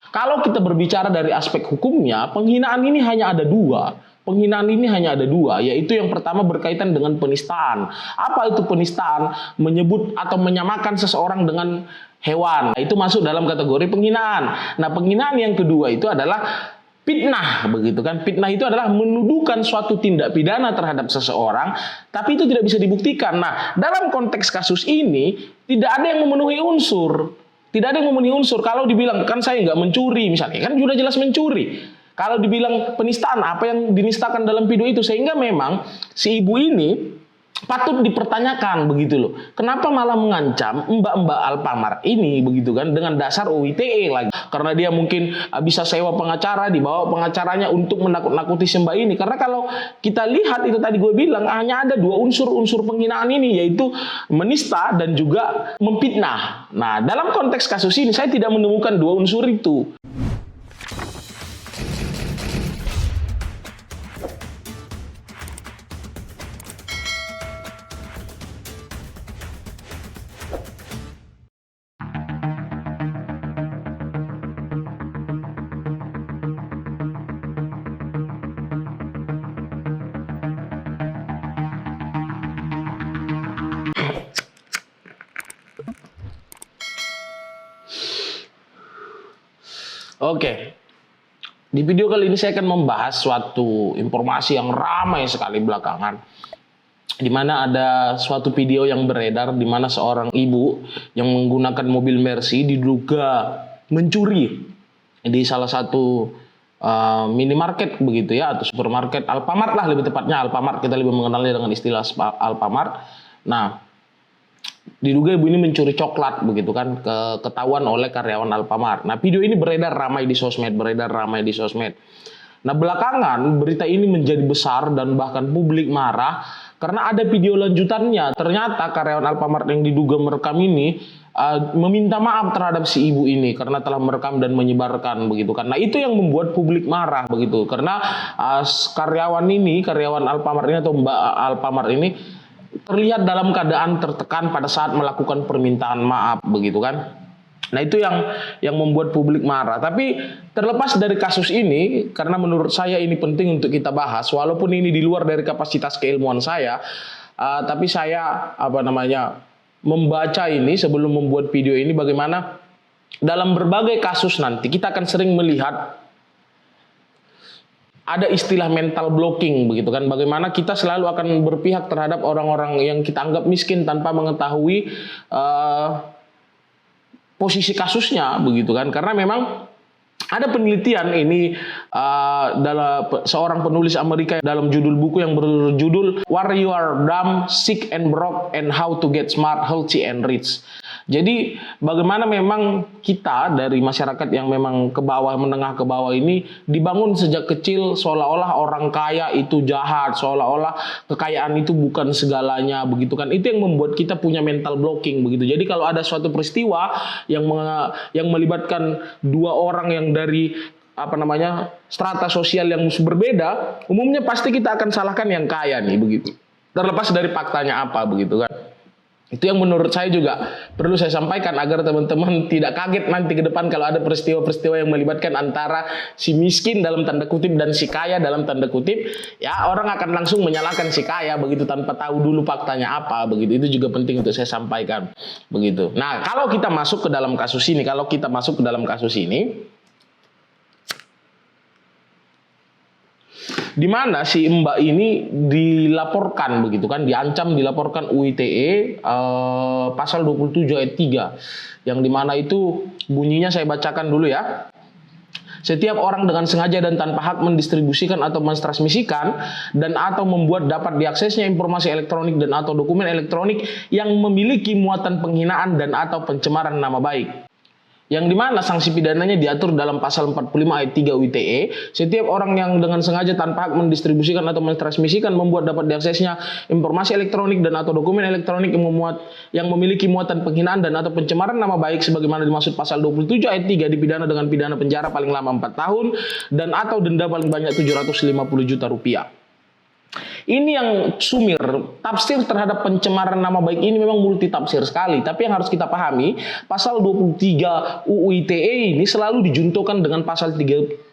Kalau kita berbicara dari aspek hukumnya, penghinaan ini hanya ada dua. Penghinaan ini hanya ada dua, yaitu yang pertama berkaitan dengan penistaan. Apa itu penistaan? Menyebut atau menyamakan seseorang dengan hewan. Itu masuk dalam kategori penghinaan. Nah, penghinaan yang kedua itu adalah fitnah, begitu kan? Fitnah itu adalah menuduhkan suatu tindak pidana terhadap seseorang, tapi itu tidak bisa dibuktikan. Nah, dalam konteks kasus ini tidak ada yang memenuhi unsur. Tidak ada yang memenuhi unsur. Kalau dibilang kan saya nggak mencuri, misalnya kan sudah jelas mencuri. Kalau dibilang penistaan, apa yang dinistakan dalam video itu, sehingga memang si ibu ini patut dipertanyakan begitu loh. Kenapa malah mengancam mbak-mbak Alfamart ini begitu kan dengan dasar UITE lagi? Karena dia mungkin bisa sewa pengacara, dibawa pengacaranya untuk menakut-nakuti si mbak ini. Karena kalau kita lihat itu tadi gue bilang hanya ada dua unsur penghinaan ini, yaitu menista dan juga memfitnah. Nah, dalam konteks kasus ini saya tidak menemukan dua unsur itu. Oke, di video kali ini saya akan membahas suatu informasi yang ramai sekali belakangan, di mana ada suatu video yang beredar di mana seorang ibu yang menggunakan mobil Mercy diduga mencuri di salah satu minimarket begitu ya, atau supermarket, Alfamart lah lebih tepatnya, Alfamart, kita lebih mengenalnya dengan istilah Alfamart. Nah, diduga ibu ini mencuri coklat begitu kan, ketahuan oleh karyawan Alfamart. Nah, video ini beredar ramai di sosmed. Nah, belakangan berita ini menjadi besar dan bahkan publik marah karena ada video lanjutannya. Ternyata karyawan Alfamart yang diduga merekam ini meminta maaf terhadap si ibu ini karena telah merekam dan menyebarkan begitu kan. Nah, itu yang membuat publik marah begitu karena karyawan Alfamart ini atau Mbak Alfamart ini terlihat dalam keadaan tertekan pada saat melakukan permintaan maaf begitu kan. Nah, itu yang membuat publik marah. Tapi terlepas dari kasus ini, karena menurut saya ini penting untuk kita bahas, walaupun ini di luar dari kapasitas keilmuan saya, tapi saya membaca ini sebelum membuat video ini, bagaimana dalam berbagai kasus nanti kita akan sering melihat ada istilah mental blocking begitu kan, bagaimana kita selalu akan berpihak terhadap orang-orang yang kita anggap miskin tanpa mengetahui posisi kasusnya begitu kan. Karena memang ada penelitian ini dalam seorang penulis Amerika dalam judul buku yang berjudul Why You Are Dumb, Sick and Broke and How to Get Smart, Healthy and Rich. Jadi bagaimana memang kita dari masyarakat yang memang ke bawah, menengah ke bawah ini dibangun sejak kecil seolah-olah orang kaya itu jahat, seolah-olah kekayaan itu bukan segalanya begitu kan. Itu yang membuat kita punya mental blocking begitu. Jadi kalau ada suatu peristiwa yang melibatkan dua orang yang dari strata sosial yang berbeda, umumnya pasti kita akan salahkan yang kaya nih begitu. Terlepas dari faktanya apa begitu kan. Itu yang menurut saya juga perlu saya sampaikan agar teman-teman tidak kaget nanti ke depan kalau ada peristiwa-peristiwa yang melibatkan antara si miskin dalam tanda kutip dan si kaya dalam tanda kutip, ya orang akan langsung menyalahkan si kaya begitu tanpa tahu dulu faktanya apa begitu. Itu juga penting untuk saya sampaikan begitu. Nah, kalau kita masuk ke dalam kasus ini, di mana si mbak ini dilaporkan begitu kan, dilaporkan UITE pasal 27 ayat 3 yang dimana itu bunyinya saya bacakan dulu ya. Setiap orang dengan sengaja dan tanpa hak mendistribusikan atau mentransmisikan dan atau membuat dapat diaksesnya informasi elektronik dan atau dokumen elektronik yang memiliki muatan penghinaan dan atau pencemaran nama baik, yang dimana sanksi pidananya diatur dalam pasal 45 ayat 3 UITE. Setiap orang yang dengan sengaja tanpa hak mendistribusikan atau mentransmisikan, membuat dapat diaksesnya informasi elektronik dan atau dokumen elektronik yang memiliki muatan penghinaan dan atau pencemaran nama baik sebagaimana dimaksud pasal 27 ayat 3 dipidana dengan pidana penjara paling lama 4 tahun dan atau denda paling banyak 750 juta rupiah. Ini yang sumir, tafsir terhadap pencemaran nama baik ini memang multi tafsir sekali. Tapi yang harus kita pahami, pasal 23 UU ITE ini selalu dijuntukan dengan pasal 310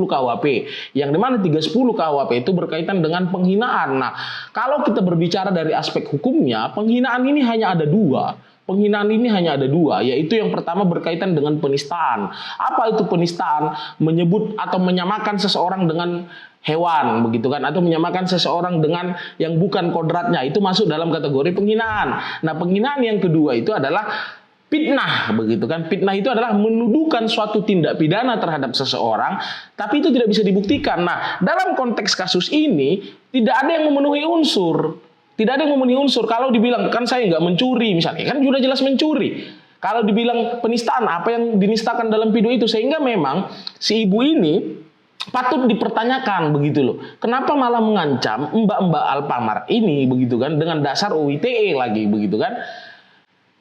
KUHP. Yang dimana 310 KUHP itu berkaitan dengan penghinaan. Nah, kalau kita berbicara dari aspek hukumnya, penghinaan ini hanya ada dua. Penghinaan ini hanya ada dua, yaitu yang pertama berkaitan dengan penistaan. Apa itu penistaan? Menyebut atau menyamakan seseorang dengan hewan, begitu kan? Atau menyamakan seseorang dengan yang bukan kodratnya. Itu masuk dalam kategori penghinaan. Nah, penghinaan yang kedua itu adalah fitnah, begitu kan? Fitnah itu adalah menuduhkan suatu tindak pidana terhadap seseorang, tapi itu tidak bisa dibuktikan. Nah, dalam konteks kasus ini tidak ada yang memenuhi unsur. Tidak ada yang memenuhi unsur. Kalau dibilang kan saya nggak mencuri, misalnya kan sudah jelas mencuri. Kalau dibilang penistaan, apa yang dinistakan dalam video itu, sehingga memang si ibu ini patut dipertanyakan begitu loh. Kenapa malah mengancam mbak-mbak Alfamart ini begitu kan dengan dasar UU ITE lagi begitu kan?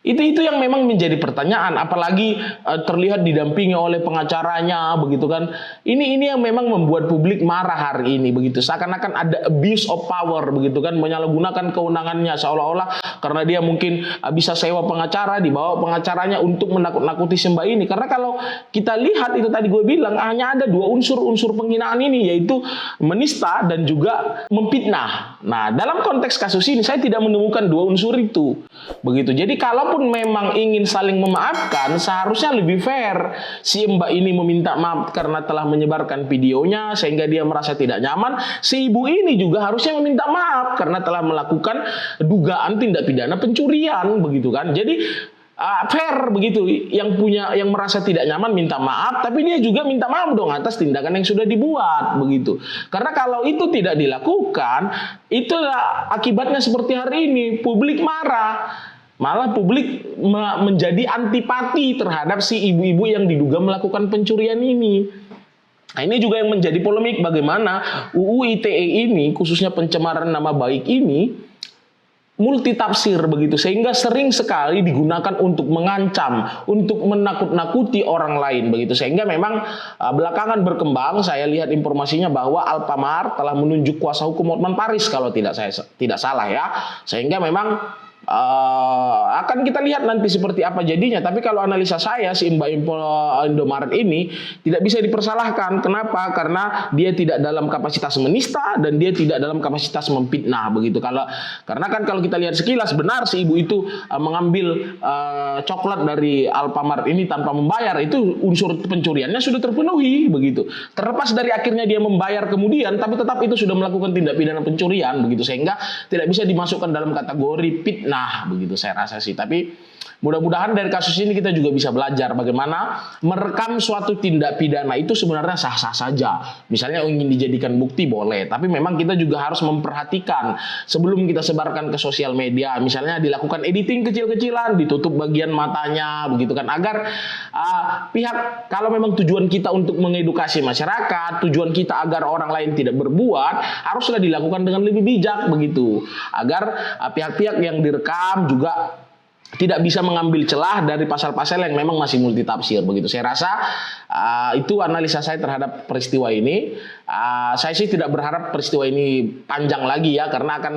Itu yang memang menjadi pertanyaan, apalagi terlihat didampingi oleh pengacaranya begitu kan. Ini yang memang membuat publik marah hari ini begitu. Seakan-akan ada abuse of power begitu kan, menyalahgunakan kewenangannya seolah-olah karena dia mungkin bisa sewa pengacara, dibawa pengacaranya untuk menakut-nakuti si mbak ini. Karena kalau kita lihat itu tadi gue bilang hanya ada dua unsur penghinaan ini, yaitu menista dan juga memfitnah. Nah, dalam konteks kasus ini saya tidak menemukan dua unsur itu. Begitu. Jadi kalaupun memang ingin saling memaafkan, seharusnya lebih fair. Si mbak ini meminta maaf karena telah menyebarkan videonya sehingga dia merasa tidak nyaman. Si ibu ini juga harusnya meminta maaf karena telah melakukan dugaan tindak pidana pencurian, begitu kan. Jadi fair begitu, yang merasa tidak nyaman minta maaf, tapi dia juga minta maaf dong atas tindakan yang sudah dibuat begitu. Karena kalau itu tidak dilakukan, itulah akibatnya seperti hari ini, publik marah. Malah publik menjadi antipati terhadap si ibu-ibu yang diduga melakukan pencurian ini. Nah, ini juga yang menjadi polemik, bagaimana UU ITE ini, khususnya pencemaran nama baik ini, multitafsir begitu, sehingga sering sekali digunakan untuk mengancam, untuk menakut-nakuti orang lain begitu. Sehingga memang belakangan berkembang, saya lihat informasinya bahwa Alfamart telah menunjuk kuasa hukum Hotman Paris kalau tidak salah ya. Sehingga memang akan kita lihat nanti seperti apa jadinya. Tapi kalau analisa saya, si Mbak Indomaret ini tidak bisa dipersalahkan. Kenapa? Karena dia tidak dalam kapasitas menista dan dia tidak dalam kapasitas memfitnah begitu. Karena kan kalau kita lihat sekilas, benar si ibu itu mengambil coklat dari Alfamart ini tanpa membayar, itu unsur pencuriannya sudah terpenuhi begitu. Terlepas dari akhirnya dia membayar kemudian, tapi tetap itu sudah melakukan tindak pidana pencurian begitu, sehingga tidak bisa dimasukkan dalam kategori fitnah. Nah, begitu saya rasa sih. Tapi mudah-mudahan dari kasus ini kita juga bisa belajar bagaimana merekam suatu tindak pidana itu sebenarnya sah-sah saja. Misalnya ingin dijadikan bukti boleh, tapi memang kita juga harus memperhatikan sebelum kita sebarkan ke sosial media. Misalnya dilakukan editing kecil-kecilan, ditutup bagian matanya, begitu kan, agar pihak, kalau memang tujuan kita untuk mengedukasi masyarakat, tujuan kita agar orang lain tidak berbuat, haruslah dilakukan dengan lebih bijak begitu, agar pihak-pihak yang direkam juga tidak bisa mengambil celah dari pasal-pasal yang memang masih multitafsir begitu. Saya rasa itu analisa saya terhadap peristiwa ini. Saya sih tidak berharap peristiwa ini panjang lagi ya, karena akan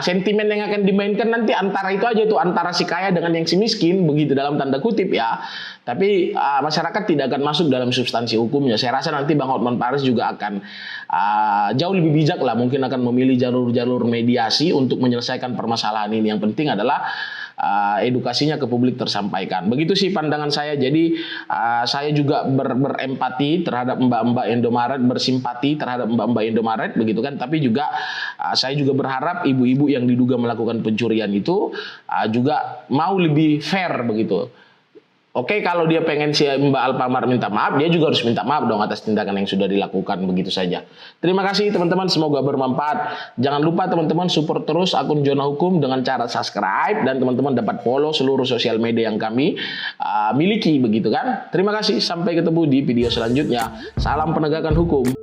sentimen yang akan dimainkan nanti antara itu aja tuh, antara si kaya dengan yang si miskin begitu, dalam tanda kutip ya. Tapi masyarakat tidak akan masuk dalam substansi hukumnya. Saya rasa nanti Bang Hotman Paris juga akan jauh lebih bijak lah, mungkin akan memilih jalur-jalur mediasi untuk menyelesaikan permasalahan ini. Yang penting adalah edukasinya ke publik tersampaikan. Begitu sih pandangan saya. Jadi saya juga berempati terhadap mbak-mbak Indomaret, bersimpati terhadap mbak-mbak Indomaret begitu kan. Tapi juga saya juga berharap ibu-ibu yang diduga melakukan pencurian itu juga mau lebih fair begitu. Oke, kalau dia pengen si Mbak Alfamart minta maaf, dia juga harus minta maaf dong atas tindakan yang sudah dilakukan, begitu saja. Terima kasih teman-teman, semoga bermanfaat. Jangan lupa teman-teman support terus akun Zona Hukum dengan cara subscribe, dan teman-teman dapat follow seluruh sosial media yang kami miliki, begitu kan. Terima kasih, sampai ketemu di video selanjutnya. Salam penegakan hukum.